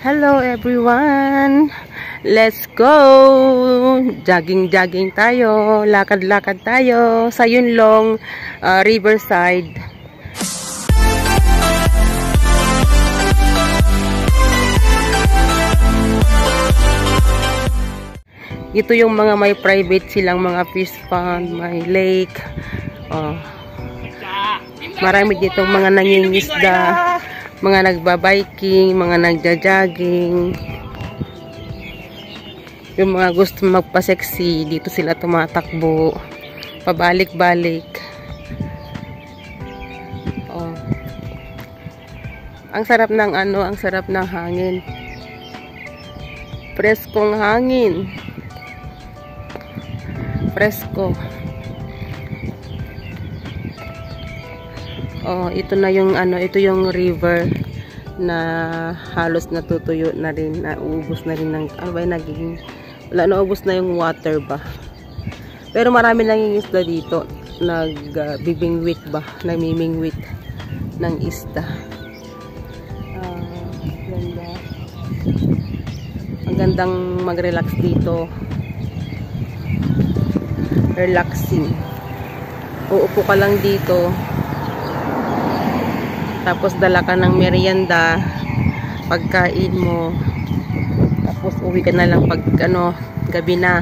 Hello everyone! Let's go! Jogging tayo, lakad-lakad tayo sa Yunlong Riverside. Ito yung mga may private silang mga fish pond, may lake. Marami ditong mga nangingisda, mga nagbabiking, mga nagja-jogging. Yung mga gusto magpa-sexy, dito sila tumatakbo. Pabalik-balik. Ang sarap ng ang sarap ng hangin. Preskong hangin. Presko. Ito na yung ito yung river na halos natutuyo na rin, naubos na rin ng naging naubos na yung water ba. Pero marami nang isda dito, nagbibingwit ba, namimingwit ng isda. Ganda. Ang gandang mag-relax dito. Relaxing. Uupo ka lang dito. Tapos dala ka ng merienda, pagkain mo. Tapos uwi ka na lang pag gabi na.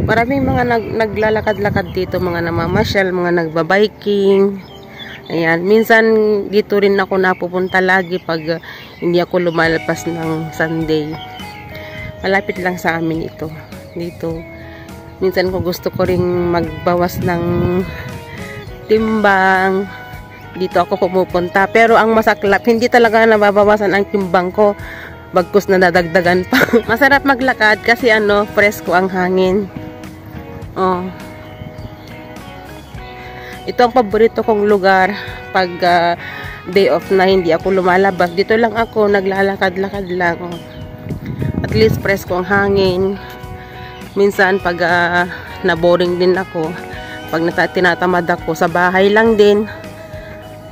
Maraming mga naglalakad-lakad dito, mga namamasyal, mga nagbabiking. Ayan, minsan dito rin ako napupunta lagi pag hindi ako lumalabas ng Sunday. Malapit lang sa amin ito. Dito. Minsan ko gusto ko ring magbawas ng timbang. Dito ako pumupunta. Pero ang masaklap, hindi talaga nababawasan ang timbang ko. Bagkus na nadagdagan pa. Masarap maglakad kasi presko ang hangin. Ito ang paborito kong lugar pag day off na hindi ako lumalabas. Dito lang ako, naglalakad-lakad lang. At least presko ang hangin. Minsan pag naboring din ako, pag tinatamad ako, sa bahay lang din.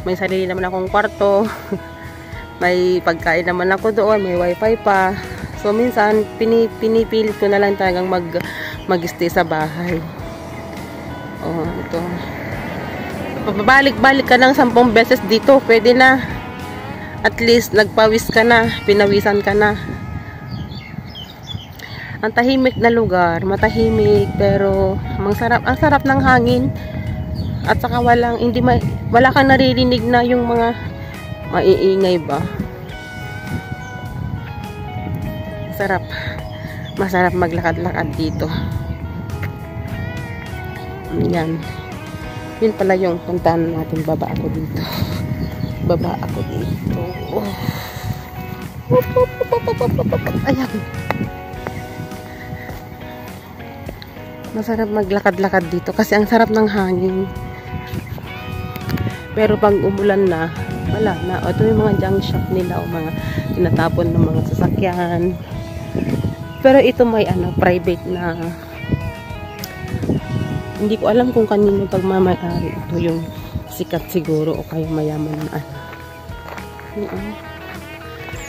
May sarili naman akong kwarto. May pagkain naman ako doon, may wifi pa. So minsan pinipilit ko na lang talagang mag-stay sa bahay. Ito. Pabalik-balik ka ng 10 beses dito, pwede na. At least nagpawis ka na, pinawisan ka na. Ang tahimik na lugar, matahimik pero ang sarap ng hangin. At saka wala kang naririnig na yung mga maiingay ba. Masarap maglakad-lakad dito. Yan. Yun pala yung puntahan natin. Baba ako dito. Ayan. Masarap maglakad-lakad dito kasi ang sarap ng hangin. Pero pag umulan na, wala na. Ito yung mga junk shop nila o mga tinatapon ng mga sasakyan. Pero ito may private na, hindi ko alam kung kanino pagmamayari. Ito yung sikat siguro o kaya mayaman na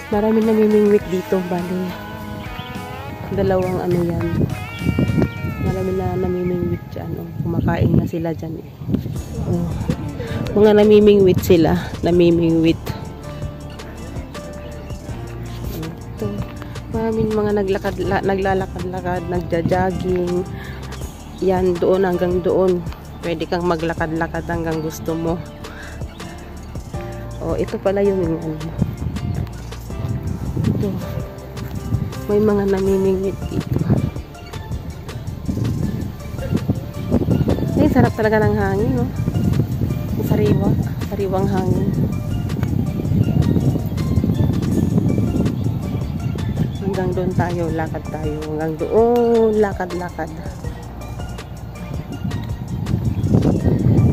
Marami namimingwit dito, bali. Dalawang yan. Marami na namimingwit dyan. Kumakain na sila dyan mga namimingwit sila. Namimingwit. Ito. Maraming mga naglalakad-lakad, nagja-jogging. Yan, doon hanggang doon. Pwede kang maglakad-lakad hanggang gusto mo. Ito pala yung ito. May mga namimingwit dito. Sarap talaga ng hangin, sariwang hangin. Hanggang doon tayo, lakad tayo. Hanggang doon, lakad-lakad.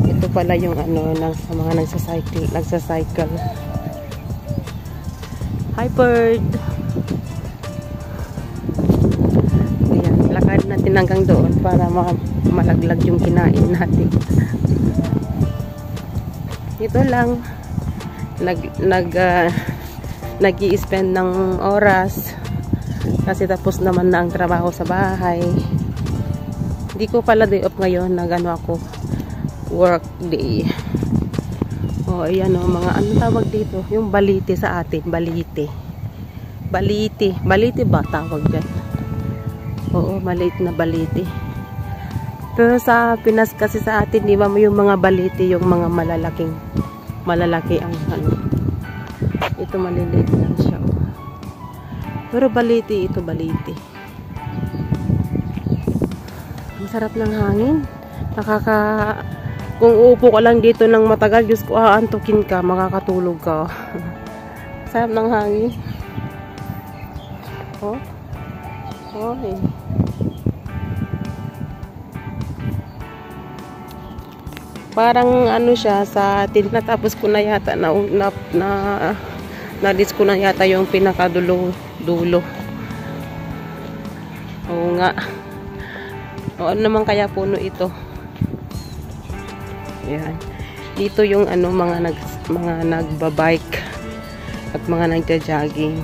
Ito pala yung sa mga nagsacycle. Hi, bird! Ayan, lakad natin hanggang doon para malaglag yung kinain natin. Ito lang nag-i-spend ng oras kasi tapos naman na ang trabaho sa bahay. Hindi ko pala day off ngayon, nagano ako work day. O ayan o, mga ano tawag dito, yung balite sa atin, balite ba tawag dyan? Oo, maliit na balite. Pero sa Pinas kasi sa atin, di ba yung mga balite, yung mga malalaki ang ano. Ito maliliit lang siya. Oh. Pero balite, ito balite. Ang sarap ng hangin. Kung uupo ka lang dito ng matagal, Diyos ko, aantukin ka, makakatulog ka. Sarap ng hangin. Oh. Okay. Parang ano siya sa atin, natapos ko na yata na-dis ko na yata yung pinakadulo. Oo nga. O ano naman kaya puno ito? Yan. Dito yung ano mga nagbabike at mga nagja-jogging.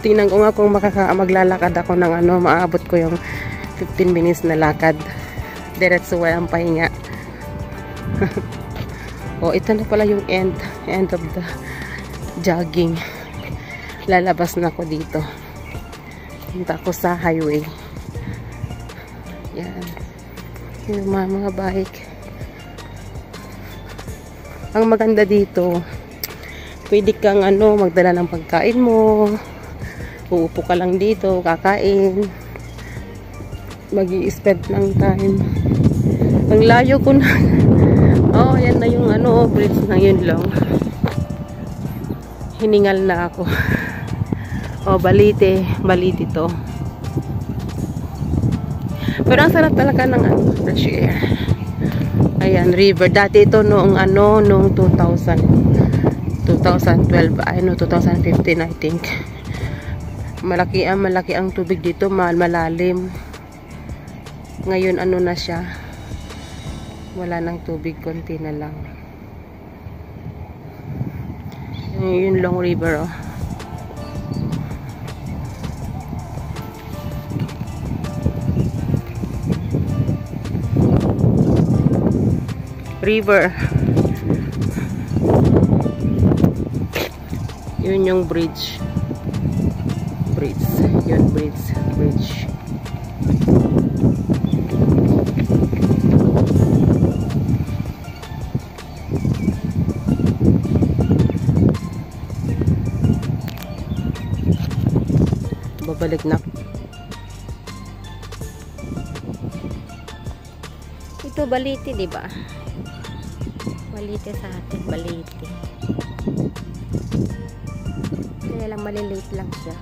Tingnan ko nga kung maglalakad ako ng ano, maabot ko yung 15 minutes na lakad. Diretso walang pahinga. Oh, ito na pala yung end of the jogging. Lalabas na ako dito. Punta ako sa highway. Yan. Yung mga bike. Ang maganda dito, pwede kang ano, magdala ng pagkain mo. Uupo ka lang dito, kakain. Mag-i-spend ng time. Ang layo ko na. Oh, yan na yung ano, bridge na yun lang. Hiningal na ako. Oh, balite to. Pero ang sarap talaga ng ano, fresh air. Ayan, river. Dati ito noong 2012, 2015 I think. Malaki ang tubig dito, malalim. Ngayon ano na siya, wala nang tubig, konti na lang. Yun long river oh. River. Yun yung bridge. Yun bridge. Babalik na. Ito balite, di ba? Balite sa atin, balite. Kaya lang maliliit lang siya.